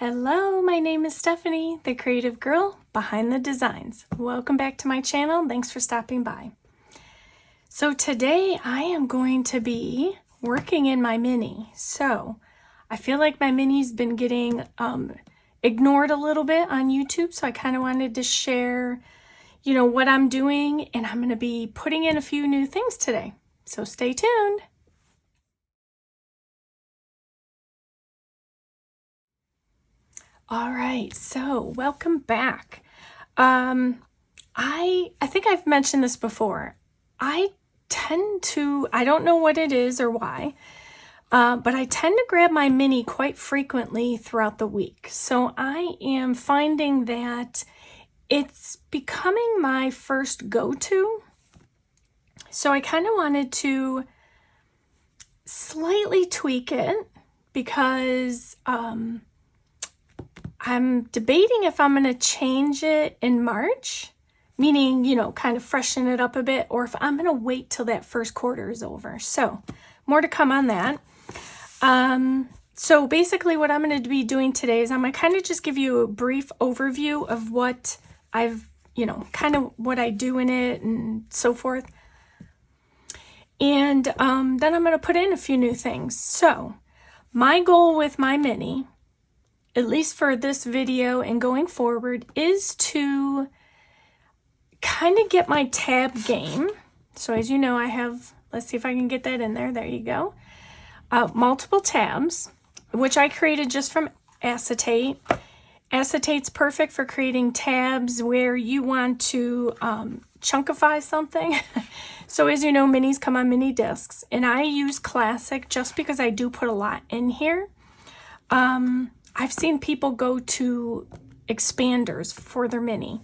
Hello, my name is Stephanie, the creative girl behind the designs. Welcome back to my channel. Thanks for stopping by. So today I am going to be working in my mini. So I feel like my mini's been getting ignored a little bit on YouTube. So I kind of wanted to share, what I'm doing, and I'm going to be putting in a few new things today. So stay tuned. All right, so welcome back. I think I've mentioned this before. I don't know what it is or why, but I tend to grab my mini quite frequently throughout the week. So I am finding that it's becoming my first go-to. So I kind of wanted to slightly tweak it because I'm debating if I'm going to change it in March, meaning, kind of freshen it up a bit, or if I'm going to wait till that first quarter is over. So more to come on that. So basically what I'm going to be doing today is I'm going to kind of just give you a brief overview of what I've, kind of what I do in it and so forth. And then I'm going to put in a few new things. So my goal with my mini, at least for this video and going forward, is to kind of get my tab game. So as you know, I have, let's see if I can get that in there. There you go. Multiple tabs, which I created just from acetate. Acetate's perfect for creating tabs where you want to chunkify something. So as you know, minis come on mini discs, and I use classic just because I do put a lot in here. I've seen people go to expanders for their mini.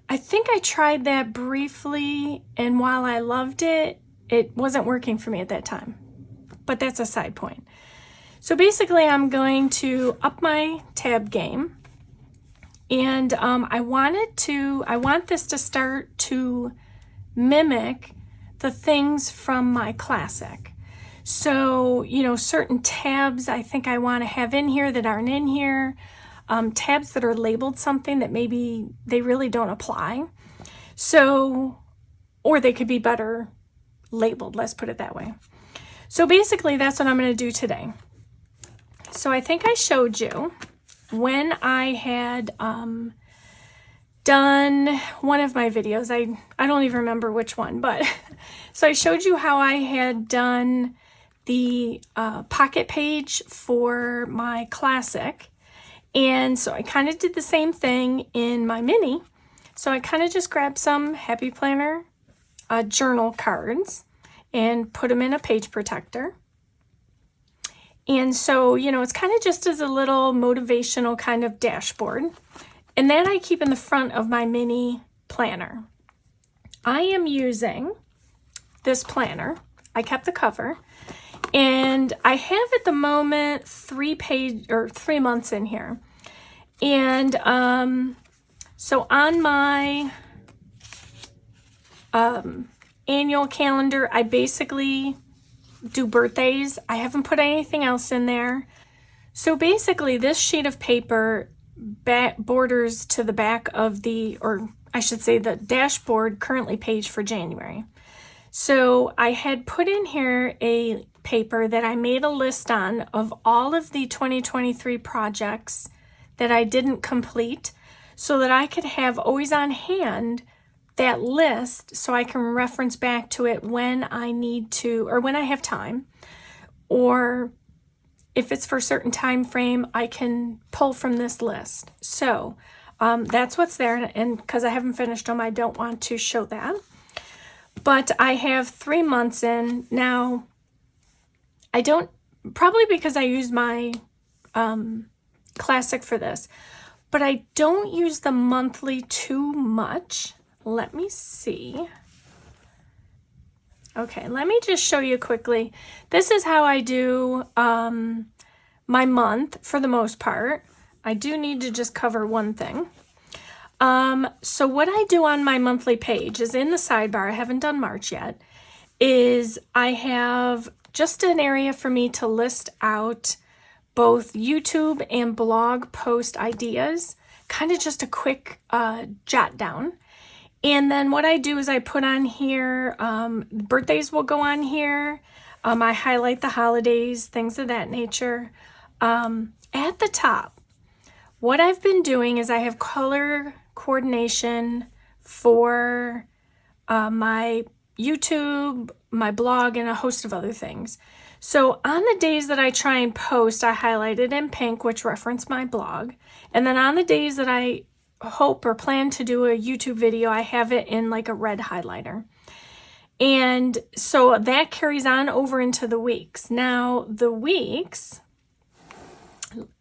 I think I tried that briefly, and while I loved it, it wasn't working for me at that time. But that's a side point. So basically, I'm going to up my tab game, and I want this to start to mimic the things from my classic. So, certain tabs I think I want to have in here that aren't in here. Tabs that are labeled something that maybe they really don't apply. So, or they could be better labeled, let's put it that way. So basically that's what I'm going to do today. So I think I showed you when I had done one of my videos. I don't even remember which one, but so I showed you how I had done the pocket page for my classic, and so I kind of did the same thing in my mini. So I kind of just grabbed some Happy Planner journal cards and put them in a page protector. And so, it's kind of just as a little motivational kind of dashboard, and that I keep in the front of my mini planner. I am using this planner. I kept the cover. And I have at the moment 3 months in here. And so on my annual calendar, I basically do birthdays. I haven't put anything else in there. So basically this sheet of paper borders to the back of the dashboard currently page for January. So I had put in here a paper that I made a list on of all of the 2023 projects that I didn't complete, so that I could have always on hand that list so I can reference back to it when I need to, or when I have time, or if it's for a certain time frame, I can pull from this list. So that's what's there, and because I haven't finished them, I don't want to show that. But I have 3 months in. Now, I don't, probably because I use my classic for this, but I don't use the monthly too much. Let me see. Okay, let me just show you quickly. This is how I do my month for the most part. I do need to just cover one thing. So what I do on my monthly page is in the sidebar, I haven't done March yet, is I have just an area for me to list out both YouTube and blog post ideas, kind of just a quick jot down. And then what I do is I put on here, birthdays will go on here. I highlight the holidays, things of that nature. At the top, what I've been doing is I have color coordination for my YouTube, my blog, and a host of other things. So on the days that I try and post, I highlight it in pink, which reference my blog. And then on the days that I hope or plan to do a YouTube video, I have it in like a red highlighter. And so that carries on over into the weeks. Now the weeks,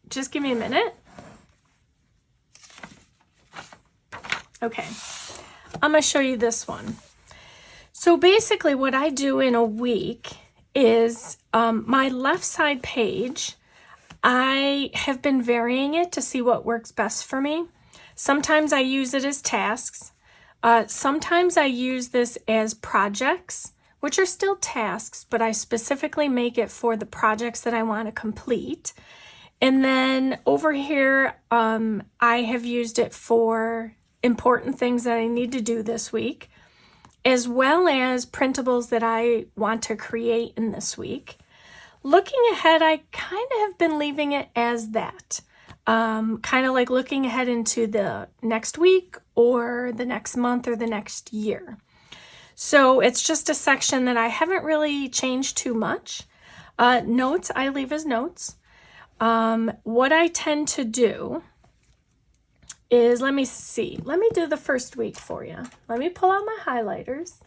just give me a minute. Okay, I'm going to show you this one. So basically what I do in a week is my left side page, I have been varying it to see what works best for me. Sometimes I use it as tasks. Sometimes I use this as projects, which are still tasks, but I specifically make it for the projects that I want to complete. And then over here, I have used it for important things that I need to do this week, as well as printables that I want to create in this week. Looking ahead, I kind of have been leaving it as that. Kind of like looking ahead into the next week or the next month or the next year. So it's just a section that I haven't really changed too much. Notes, I leave as notes. What I tend to do is, let me do the first week for you. Let me pull out my highlighters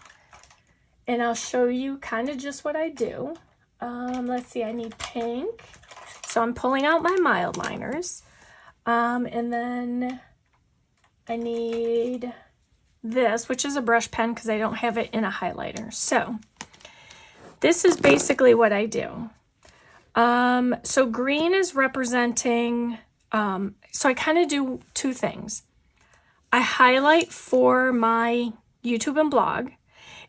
and I'll show you kind of just what I do. Let's see, I need pink. So I'm pulling out my mild liners. And then I need this, which is a brush pen because I don't have it in a highlighter. So this is basically what I do. So green is representing, so I kind of do two things. I highlight for my YouTube and blog,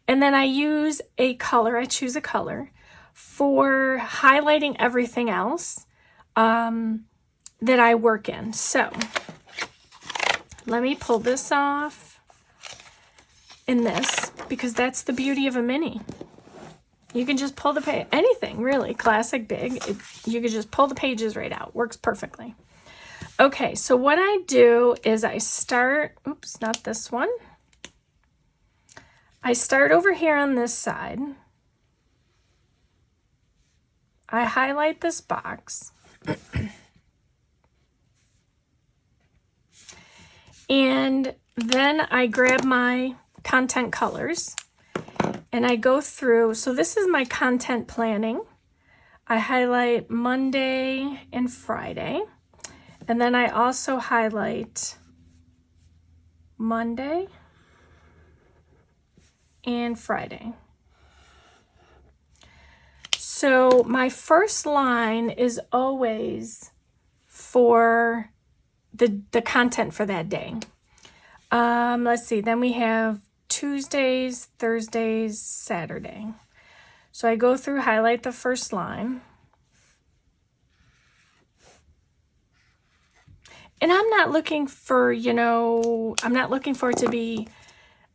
and then I use a color, I choose a color for highlighting everything else that I work in. So let me pull this off in this, because that's the beauty of a mini. You can just pull the page, anything really, classic, big, you can just pull the pages right out. Works perfectly. Okay, so what I do is I start, oops, not this one. I start over here on this side. I highlight this box. And then I grab my content colors and I go through. So this is my content planning. I highlight Monday and Friday. And then I also highlight Monday and Friday. So my first line is always for the content for that day. Let's see, then we have Tuesdays, Thursdays, Saturday. So I go through, highlight the first line. And I'm not looking for, I'm not looking for it to be,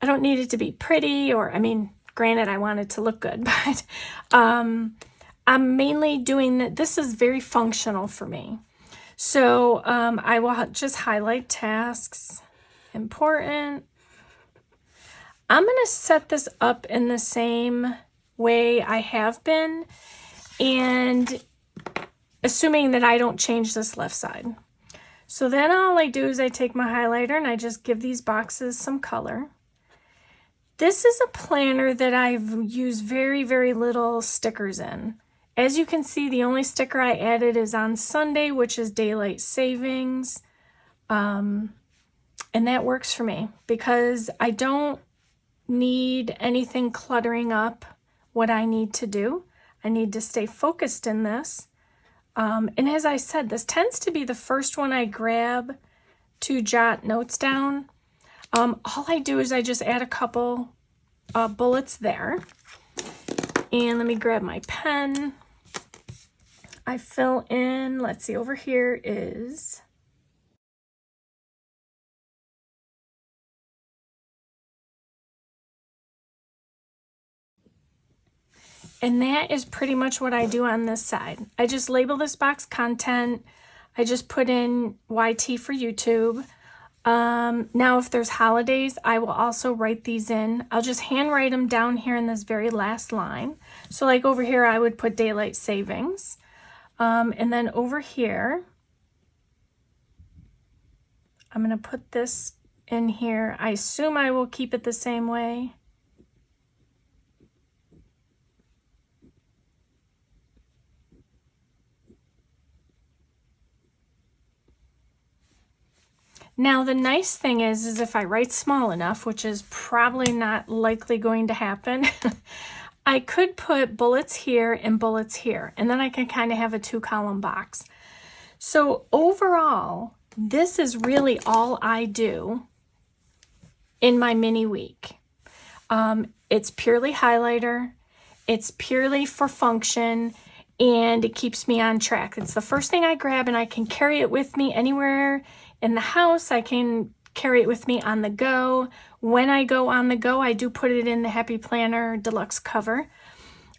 I don't need it to be pretty, or, I mean, granted, I want it to look good, but I'm mainly doing that. This is very functional for me. So I will just highlight tasks, important. I'm going to set this up in the same way I have been, and assuming that I don't change this left side. So then all I do is I take my highlighter and I just give these boxes some color. This is a planner that I've used very, very little stickers in. As you can see, the only sticker I added is on Sunday, which is daylight savings. And that works for me because I don't need anything cluttering up what I need to do. I need to stay focused in this. And as I said, this tends to be the first one I grab to jot notes down. All I do is I just add a couple bullets there. And let me grab my pen. I fill in, let's see, over here is and that is pretty much what I do on this side. I just label this box content. I just put in YT for YouTube. Now if there's holidays, I will also write these in. I'll just handwrite them down here in this very last line. So like over here, I would put daylight savings. And then over here, I'm going to put this in here. I assume I will keep it the same way. Now, the nice thing is if I write small enough, which is probably not likely going to happen, I could put bullets here and bullets here, and then I can kind of have a 2-column box. So overall, this is really all I do in my mini week. It's purely highlighter, it's purely for function, and it keeps me on track. It's the first thing I grab, and I can carry it with me anywhere in the house. I can carry it with me on the go. When I go on the go, I do put it in the Happy Planner Deluxe cover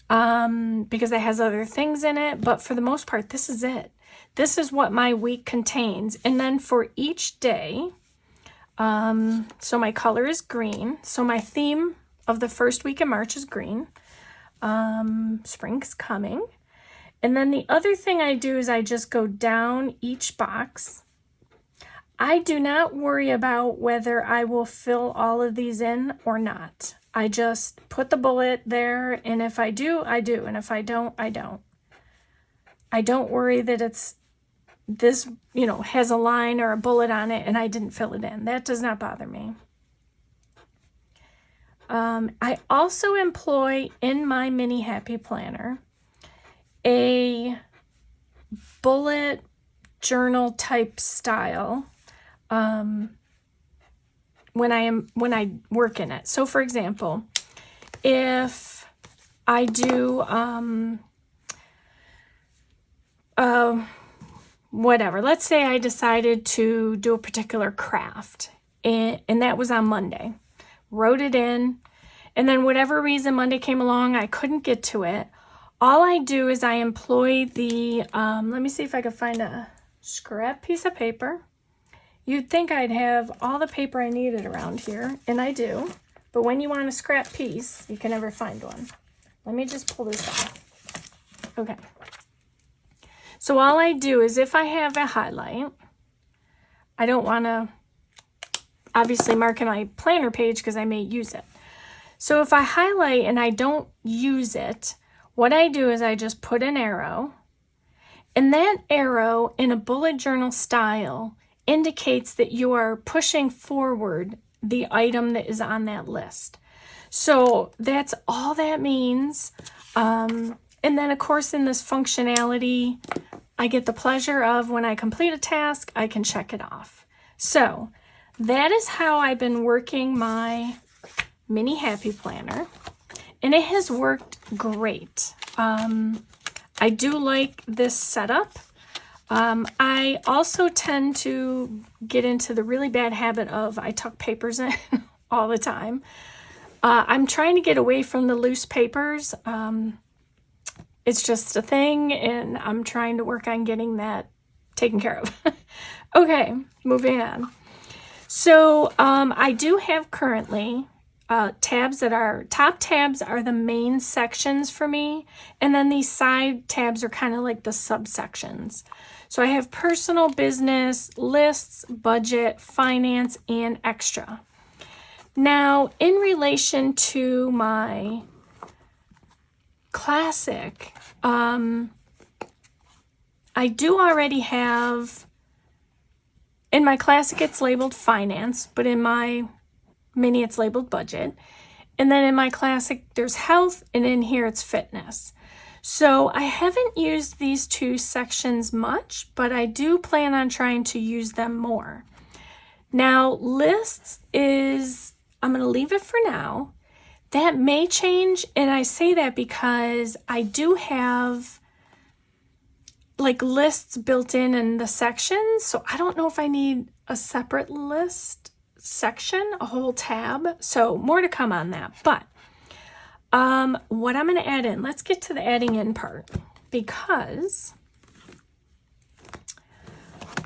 because it has other things in it. But for the most part, this is it. This is what my week contains. And then for each day, so my color is green. So my theme of the first week of March is green. Spring's coming. And then the other thing I do is I just go down each box. I do not worry about whether I will fill all of these in or not. I just put the bullet there, and if I do, I do, and if I don't, I don't. I don't worry that it's this, has a line or a bullet on it and I didn't fill it in. That does not bother me. I also employ in my mini Happy Planner a bullet journal type style when I work in it. So for example, if I do whatever, let's say I decided to do a particular craft and that was on Monday, wrote it in, and then whatever reason Monday came along, I couldn't get to it. All I do is I employ the, let me see if I can find a scrap piece of paper. You'd think I'd have all the paper I needed around here, and I do. But when you want a scrap piece, you can never find one. Let me just pull this off. Okay. So all I do is if I have a highlight, I don't want to obviously mark in my planner page because I may use it. So if I highlight and I don't use it, what I do is I just put an arrow, and that arrow in a bullet journal style indicates that you are pushing forward the item that is on that list. So that's all that means. And then of course in this functionality, I get the pleasure of when I complete a task, I can check it off. So that is how I've been working my mini Happy Planner, and it has worked great. I do like this setup. I also tend to get into the really bad habit of I tuck papers in all the time. I'm trying to get away from the loose papers. It's just a thing, and I'm trying to work on getting that taken care of. Okay, moving on. So I do have currently tabs that are, top tabs are the main sections for me, and then these side tabs are kind of like the subsections. So I have personal, business, lists, budget, finance, and extra. Now, in relation to my classic, I do already have, in my classic it's labeled finance, but in my mini it's labeled budget. And then in my classic there's health, and in here it's fitness. So I haven't used these two sections much, but I do plan on trying to use them more. Now lists is, I'm going to leave it for now. That may change, and I say that because I do have like lists built in the sections, so I don't know if I need a separate list section, a whole tab. So more to come on that. But what I'm going to add in, let's get to the adding in part, because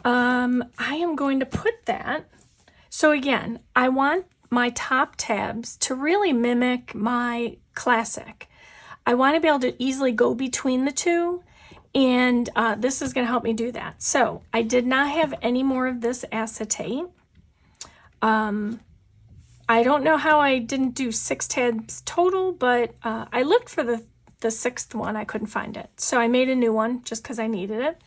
I am going to put that. So again, I want my top tabs to really mimic my classic. I want to be able to easily go between the two, and this is going to help me do that. So I did not have any more of this acetate. I don't know how I didn't do 6 tabs total, but I looked for the 6th one. I couldn't find it. So I made a new one just because I needed it.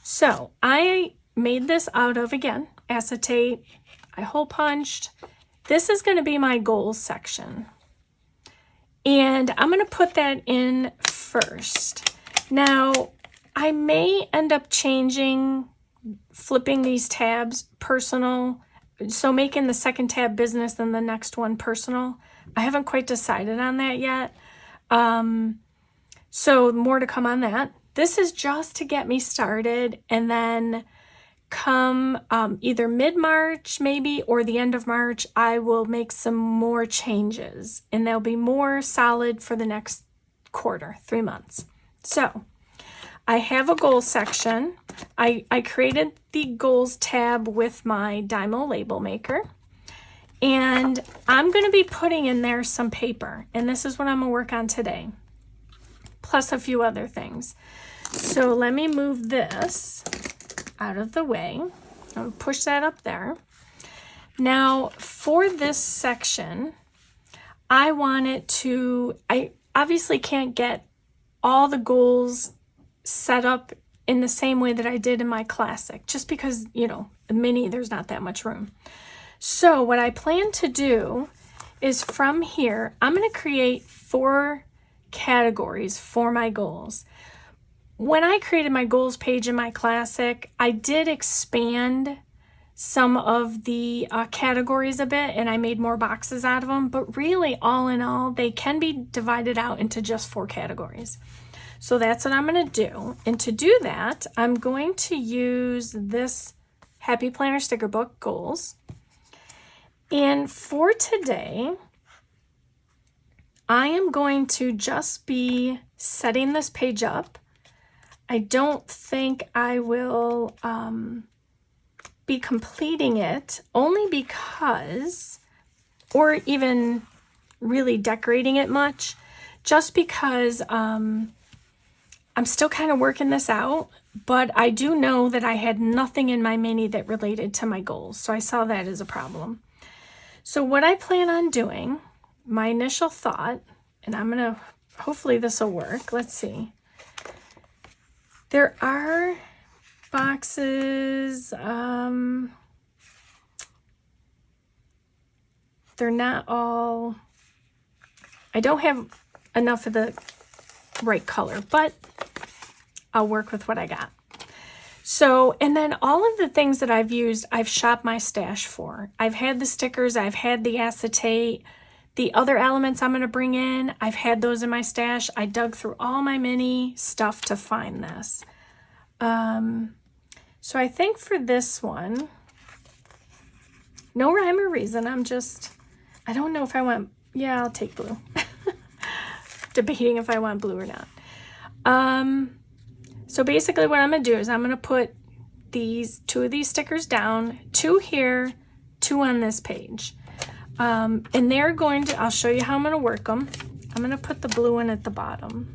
So I made this out of, again, acetate. I hole punched. This is going to be my goals section. And I'm going to put that in first. Now, I may end up flipping these tabs personal, so making the second tab business and the next one personal. I haven't quite decided on that yet. So more to come on that. This is just to get me started, and then come either mid-March maybe or the end of March, I will make some more changes, and they'll be more solid for the next quarter, 3 months. So I have a goals section. I created the goals tab with my Dymo label maker, and I'm going to be putting in there some paper, and this is what I'm going to work on today, plus a few other things. So let me move this out of the way. I'll push that up there. Now for this section, I want it to, I obviously can't get all the goals set up in the same way that I did in my classic, just because, you know, the mini, there's not that much room. So what I plan to do is from here, I'm going to create 4 categories for my goals. When I created my goals page in my classic, I did expand some of the categories a bit, and I made more boxes out of them, but really all in all, they can be divided out into just 4 categories. So that's what I'm going to do. And to do that, I'm going to use this Happy Planner sticker book, Goals. And for today, I am going to just be setting this page up. I don't think I will be completing it, only because, or even really decorating it much, just because I'm still kind of working this out, but I do know that I had nothing in my mini that related to my goals, so I saw that as a problem. So what I plan on doing, my initial thought, and I'm going to, hopefully this will work, let's see. There are boxes, they're not all, I don't have enough of the right color, but I'll work with what I got. So, and then all of the things that I've used, I've shopped my stash for. I've had the stickers, I've had the acetate, the other elements I'm going to bring in, I've had those in my stash. I dug through all my mini stuff to find this. So I think for this one, no rhyme or reason, I don't know if I want, yeah, I'll take blue. Debating if I want blue or not. So basically what I'm going to do is I'm going to put 2 of these stickers down, 2 here, 2 on this page. And they're going to, I'll show you how I'm going to work them. I'm going to put the blue one at the bottom.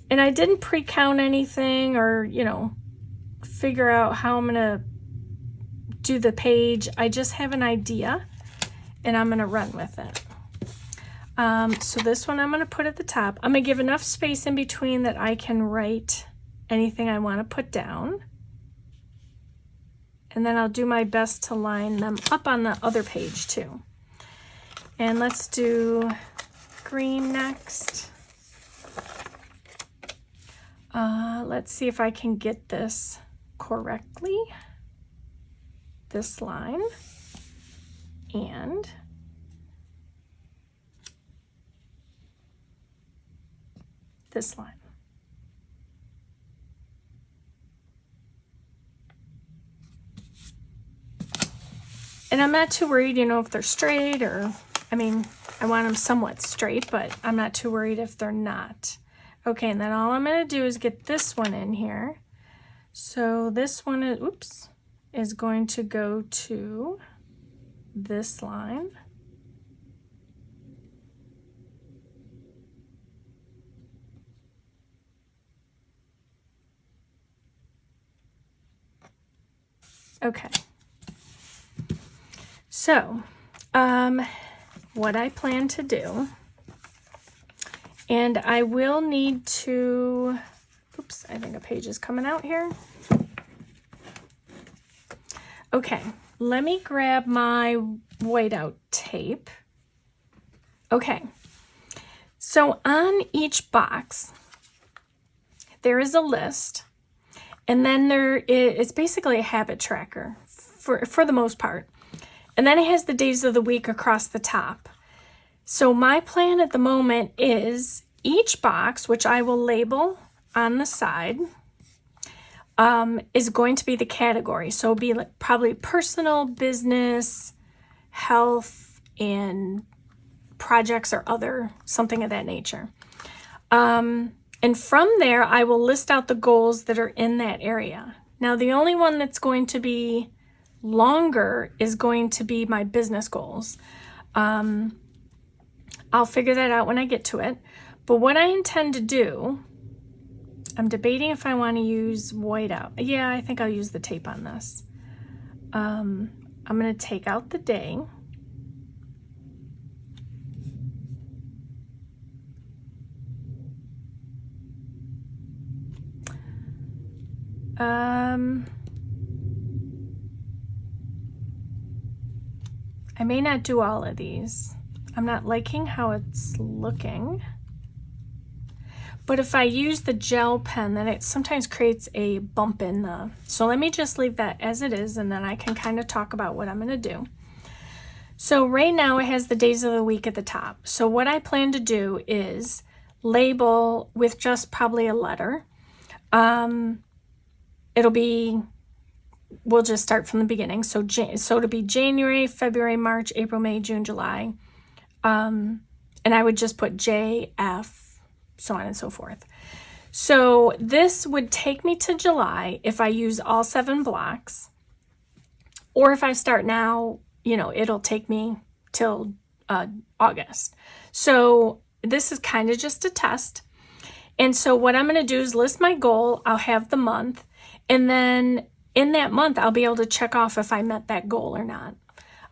And I didn't pre-count anything or, you know, figure out how I'm going to do the page. I just have an idea and I'm going to run with it. So this one I'm going to put at the top. I'm going to give enough space in between that I can write anything I want to put down. And then I'll do my best to line them up on the other page too. And let's do green next. Let's see if I can get this correctly. This line and this line. And I'm not too worried, you know, if they're straight or, I mean, I want them somewhat straight, but I'm not too worried if they're not. Okay, and then all I'm going to do is get this one in here. So this one is, oops, is going to go to this line. Okay. So, what I plan to do, and I will need to, oops, I think a page is coming out here. Okay, let me grab my whiteout tape. Okay, so on each box, there is a list, and then it's basically a habit tracker for the most part. And then it has the days of the week across the top. So my plan at the moment is each box, which I will label on the side, is going to be the category. So it'll be like probably personal, business, health, and projects or other, something of that nature. And from there, I will list out the goals that are in that area. Now, the only one that's going to be longer is going to be my business goals. I'll figure that out when I get to it. But what I intend to do, I'm debating if I want to use whiteout. Yeah, I think I'll use the tape on this. I'm going to take out the day. I may not do all of these. I'm not liking how it's looking. But if I use the gel pen, then it sometimes creates a bump in the... So let me just leave that as it is, and then I can kind of talk about what I'm going to do. So right now it has the days of the week at the top. So what I plan to do is label with just probably a letter. It'll be... We'll just start from the beginning. So it'll be January, February, March, April, May, June, July. And I would just put J, F, so on and so forth. So this would take me to July if I use all 7 blocks. Or if I start now, you know, it'll take me till August. So this is kind of just a test. And so what I'm going to do is list my goal. I'll have the month. And then in that month, I'll be able to check off if I met that goal or not.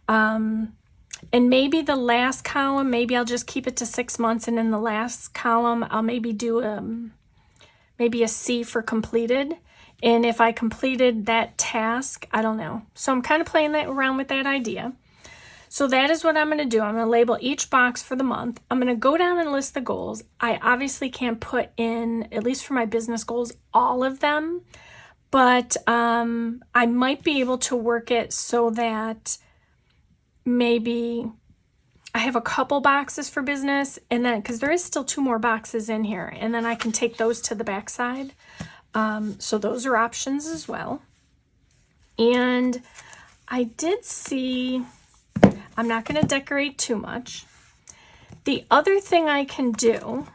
And maybe the last column, maybe I'll just keep it to 6 months. And in the last column, I'll maybe do maybe a C for completed. And if I completed that task, I don't know. So I'm kind of playing around with that idea. So that is what I'm going to do. I'm going to label each box for the month. I'm going to go down and list the goals. I obviously can't put in, at least for my business goals, all of them. But I might be able to work it so that maybe I have a couple boxes for business, and then because there is still 2 more boxes in here, and then I can take those to the back side. So those are options as well. And I did see, I'm not going to decorate too much. The other thing I can do,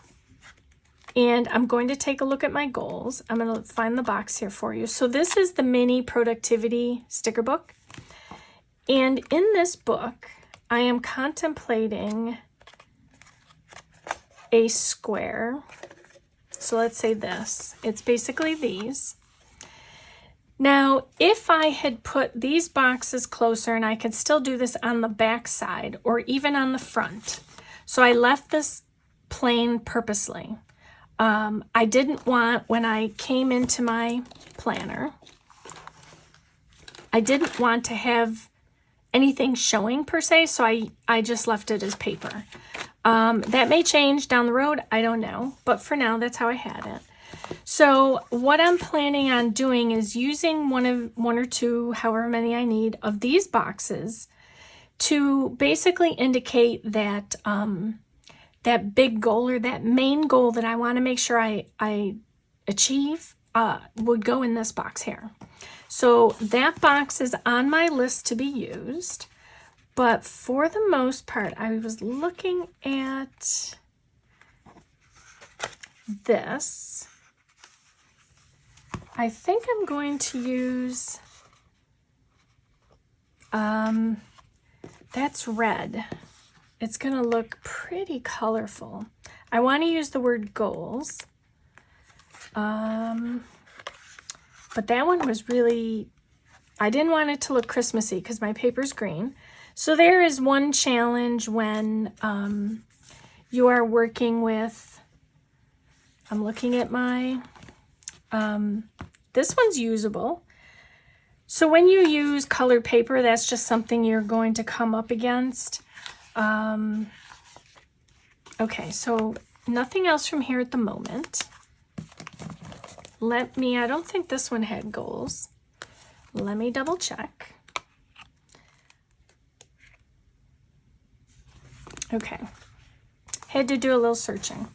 and I'm going to take a look at my goals. I'm going to find the box here for you. So this is the mini productivity sticker book. And in this book, I am contemplating a square. So let's say this. It's basically these. Now, if I had put these boxes closer, and I could still do this on the back side or even on the front. So I left this plain purposely. I didn't want, when I came into my planner, I didn't want to have anything showing per se, so I just left it as paper. That may change down the road, I don't know, but for now, that's how I had it. So what I'm planning on doing is using one or two, however many I need, of these boxes to basically indicate that that big goal or that main goal that I want to make sure I achieve would go in this box here. So that box is on my list to be used. But for the most part, I was looking at this. I think I'm going to use, that's red. It's going to look pretty colorful. I want to use the word goals. But that one was really, I didn't want it to look Christmassy because my paper's green. So there is one challenge when you are working with, I'm looking at my, this one's usable. So when you use colored paper, that's just something you're going to come up against. Okay, so nothing else from here at the moment. I don't think this one had goals. Let me double check. Okay, had to do a little searching.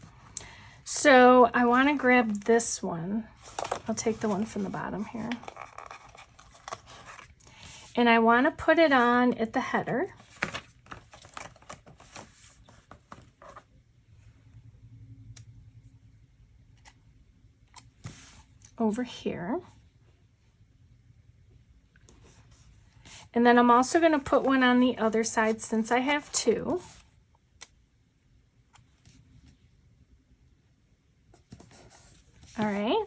So I want to grab this one. I'll take the one from the bottom here. And I want to put it on at the header. Over here. And then I'm also going to put one on the other side since I have two. All right.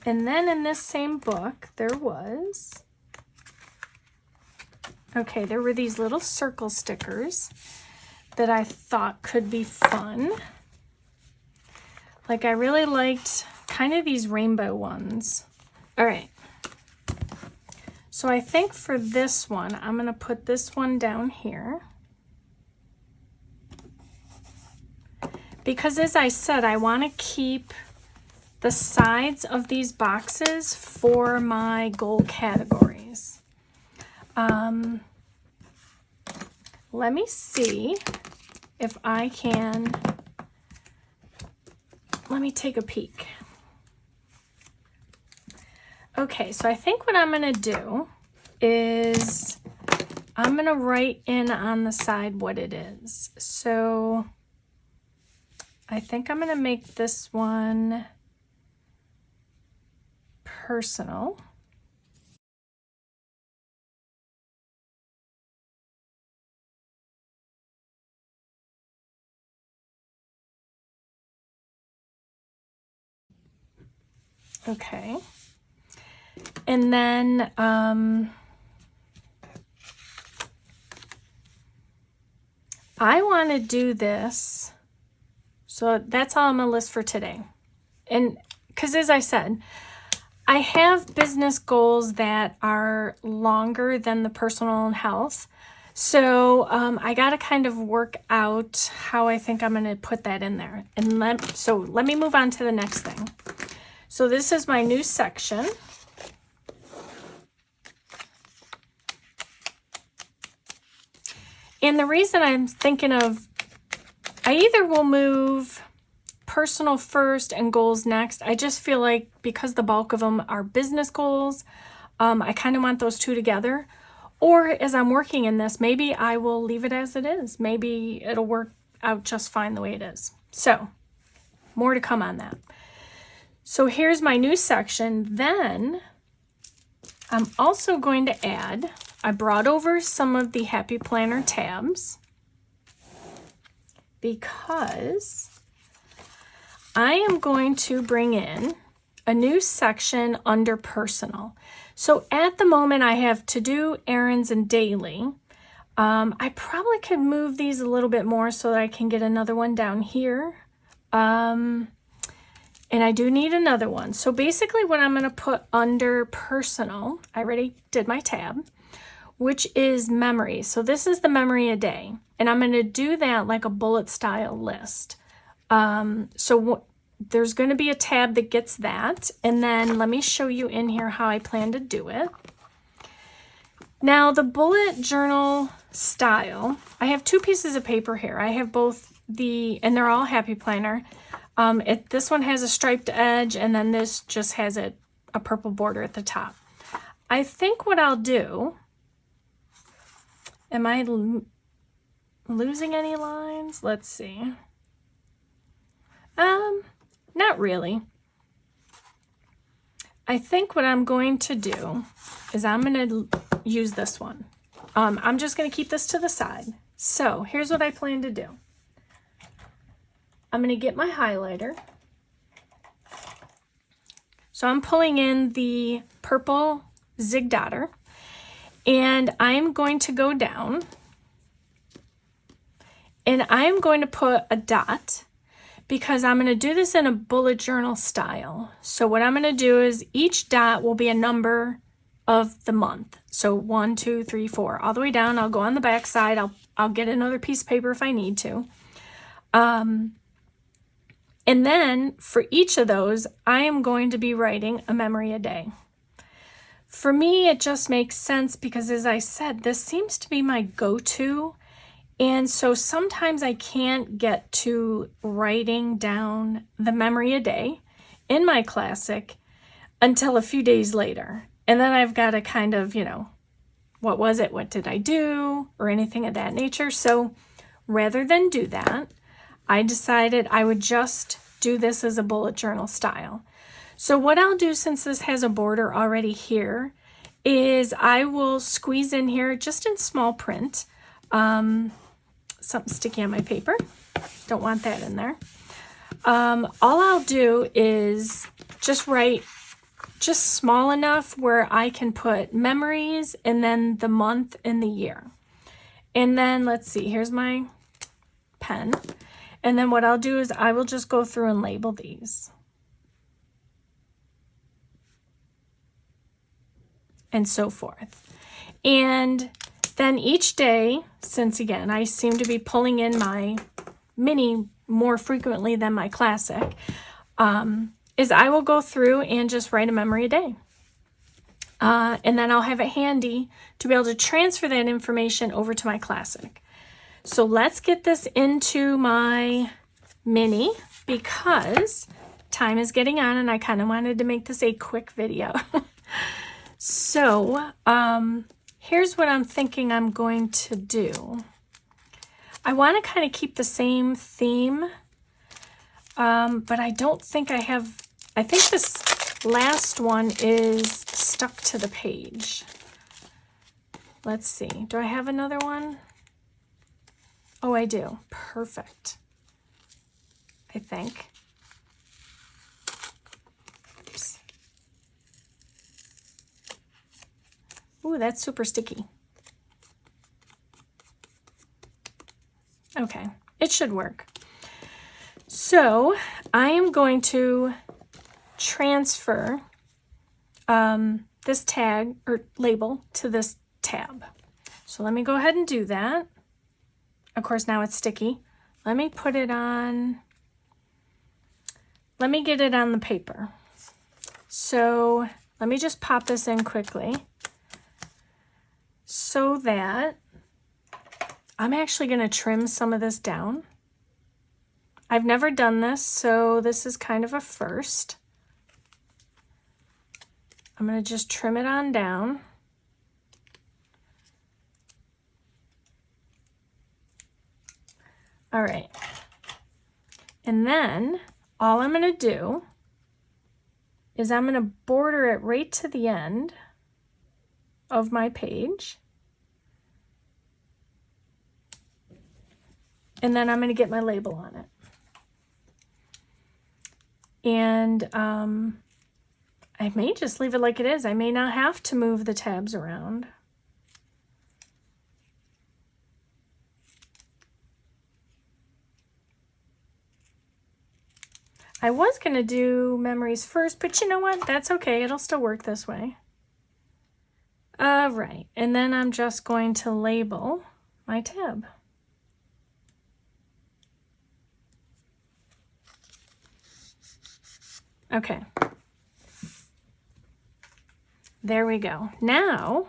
And then in this same book, there were these little circle stickers that I thought could be fun. Like I really liked kind of these rainbow ones. All right. So I think for this one, I'm going to put this one down here. Because as I said, I want to keep the sides of these boxes for my goal categories. Let me see if I can, let me take a peek. Okay, so I think what I'm going to do is I'm going to write in on the side what it is. So I think I'm going to make this one personal. Okay. And then I want to do this. So that's all I'm going to list for today. And because as I said, I have business goals that are longer than the personal and health. So I got to kind of work out how I think I'm going to put that in there. And let me move on to the next thing. So this is my new section. And the reason I'm thinking of, I either will move personal first and goals next. I just feel like because the bulk of them are business goals, I kind of want those two together. Or as I'm working in this, maybe I will leave it as it is. Maybe it'll work out just fine the way it is. So more to come on that. So here's my new section. Then I'm also going to add, I brought over some of the Happy Planner tabs because I am going to bring in a new section under personal. So at the moment I have to do, errands, and daily. I probably could move these a little bit more so that I can get another one down here. And I do need another one. So basically what I'm going to put under personal, I already did my tab, which is memory. So this is the memory a day. And I'm going to do that like a bullet style list. There's going to be a tab that gets that. And then let me show you in here how I plan to do it. Now the bullet journal style, I have two pieces of paper here. I have both and they're all Happy Planner. This one has a striped edge, and then this just has a purple border at the top. I think what I'll do Am I losing any lines? Let's see. Not really. I think what I'm going to do is I'm going to use this one. I'm just going to keep this to the side. So here's what I plan to do. I'm going to get my highlighter. So I'm pulling in the purple zig dotter, and I'm going to go down, and I'm going to put a dot because I'm going to do this in a bullet journal style. So what I'm going to do is each dot will be a number of the month. So 1, 2, 3, 4, all the way down. I'll go on the back side. I'll get another piece of paper if I need to. And then for each of those, I am going to be writing a memory a day. For me, it just makes sense because, as I said, this seems to be my go-to. And so sometimes I can't get to writing down the memory a day in my classic until a few days later. And then I've got to kind of, what was it? What did I do? Or anything of that nature. So rather than do that, I decided I would just do this as a bullet journal style. So what I'll do, since this has a border already here, is I will squeeze in here just in small print, something sticky on my paper. Don't want that in there. All I'll do is just write just small enough where I can put memories and then the month and the year. And then let's see, here's my pen. And then what I'll do is I will just go through and label these. And so forth. And then each day, since again, I seem to be pulling in my mini more frequently than my classic, is I will go through and just write a memory a day. And then I'll have it handy to be able to transfer that information over to my classic. So let's get this into my mini because time is getting on and I kind of wanted to make this a quick video. So here's what I'm thinking I'm going to do. I want to kind of keep the same theme, but I don't think I have, I think this last one is stuck to the page. Let's see, do I have another one? Oh, I do. Perfect. I think. Oops. Ooh, that's super sticky. Okay, it should work. So I am going to transfer this tag or label to this tab. So let me go ahead and do that. Of course, now it's sticky. Let me put it on, let me get it on the paper. So let me just pop this in quickly so that I'm actually going to trim some of this down. I've never done this, so this is kind of a first. I'm going to just trim it on down. All right, and then all I'm going to do is I'm going to border it right to the end of my page. And then I'm going to get my label on it. And I may just leave it like it is. I may not have to move the tabs around. I was going to do memories first, but you know what? That's okay. It'll still work this way. All right. And then I'm just going to label my tab. Okay. There we go. Now,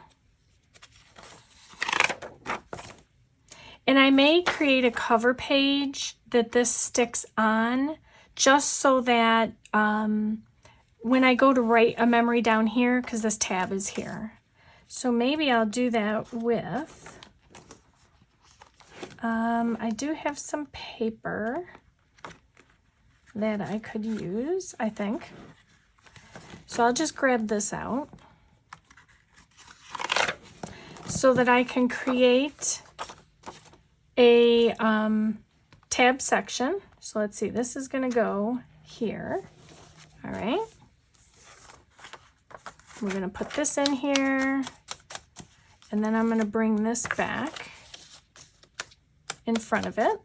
and I may create a cover page that this sticks on, just so that when I go to write a memory down here, because this tab is here. So maybe I'll do that with I do have some paper that I could use, I think. So I'll just grab this out so that I can create a tab section. So let's see, this is going to go here. All right. We're going to put this in here, and then I'm going to bring this back in front of it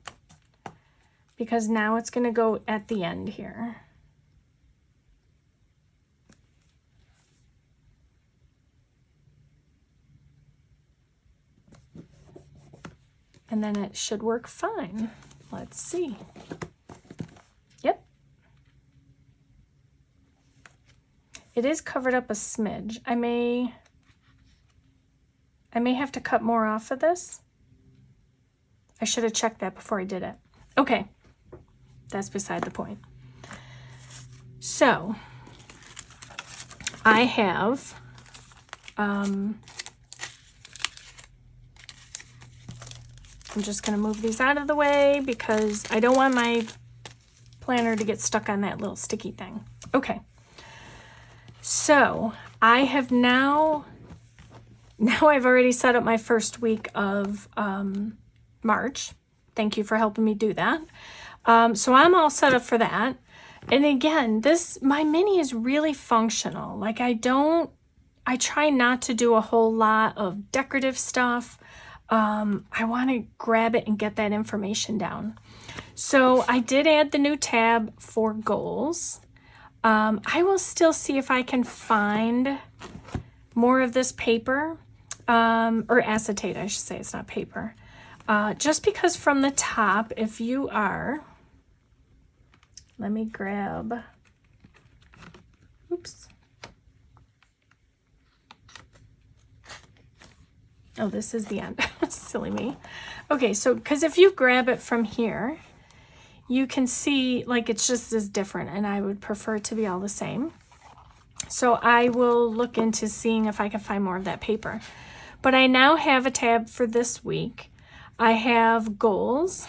because now it's going to go at the end here. And then it should work fine. Let's see. Yep. It is covered up a smidge. I may have to cut more off of this. I should have checked that before I did it. Okay, that's beside the point. So I have I'm just going to move these out of the way because I don't want my planner to get stuck on that little sticky thing. Okay. So I have now I've already set up my first week of March. Thank you for helping me do that. So I'm all set up for that. And again, my mini is really functional. Like I try not to do a whole lot of decorative stuff. I want to grab it and get that information down. So I did add the new tab for goals. I will still see if I can find more of this paper, or acetate, I should say, it's not paper. Just because from the top, if you are, let me grab, oops. Oh, this is the end. Silly me. Okay, so because if you grab it from here, you can see like it's just as different, and I would prefer it to be all the same. So I will look into seeing if I can find more of that paper. But I now have a tab for this week. I have goals,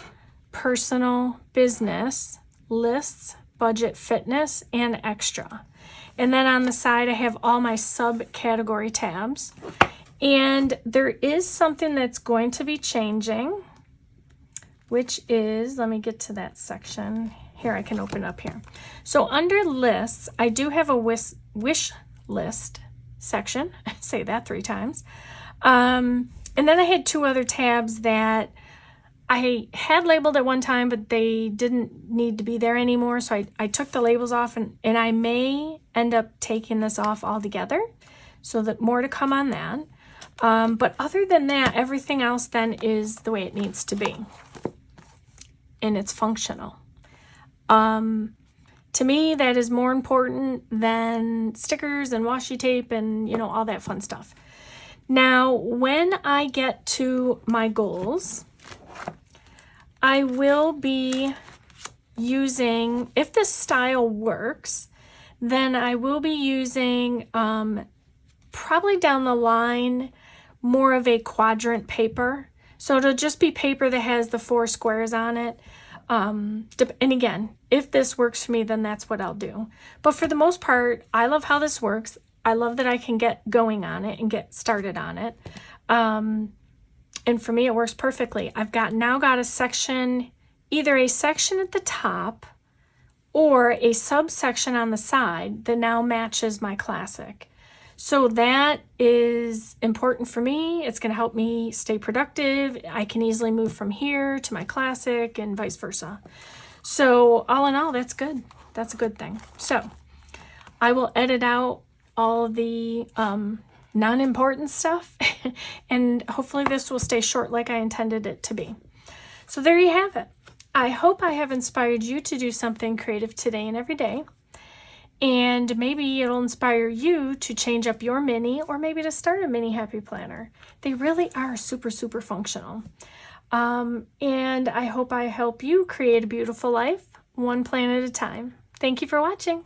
personal, business, lists, budget, fitness, and extra. And then on the side, I have all my subcategory tabs. And there is something that's going to be changing, which is, let me get to that section. Here, I can open up here. So under lists, I do have a wish list section. I say that 3 times. And then I had 2 other tabs that I had labeled at one time, but they didn't need to be there anymore. So I took the labels off, and I may end up taking this off altogether. So that more to come on that. But other than that, everything else then is the way it needs to be. And it's functional. To me, that is more important than stickers and washi tape and, you know, all that fun stuff. Now, when I get to my goals, I will be using, if this style works, then I will be using probably down the line more of a quadrant paper. So it'll just be paper that has the 4 squares on it. And again, if this works for me, then that's what I'll do. But for the most part, I love how this works. I love that I can get going on it and get started on it. And for me, it works perfectly. I've now got a section, either a section at the top or a subsection on the side that now matches my classic. So that is important for me. It's going to help me stay productive. I can easily move from here to my classic and vice versa. So all in all, that's good. That's a good thing. So I will edit out all the non-important stuff and hopefully this will stay short like I intended it to be. So there you have it. I hope I have inspired you to do something creative today and every day. And maybe it'll inspire you to change up your mini or maybe to start a mini happy planner. They really are super, super functional. And I hope I help you create a beautiful life, one plan at a time. Thank you for watching.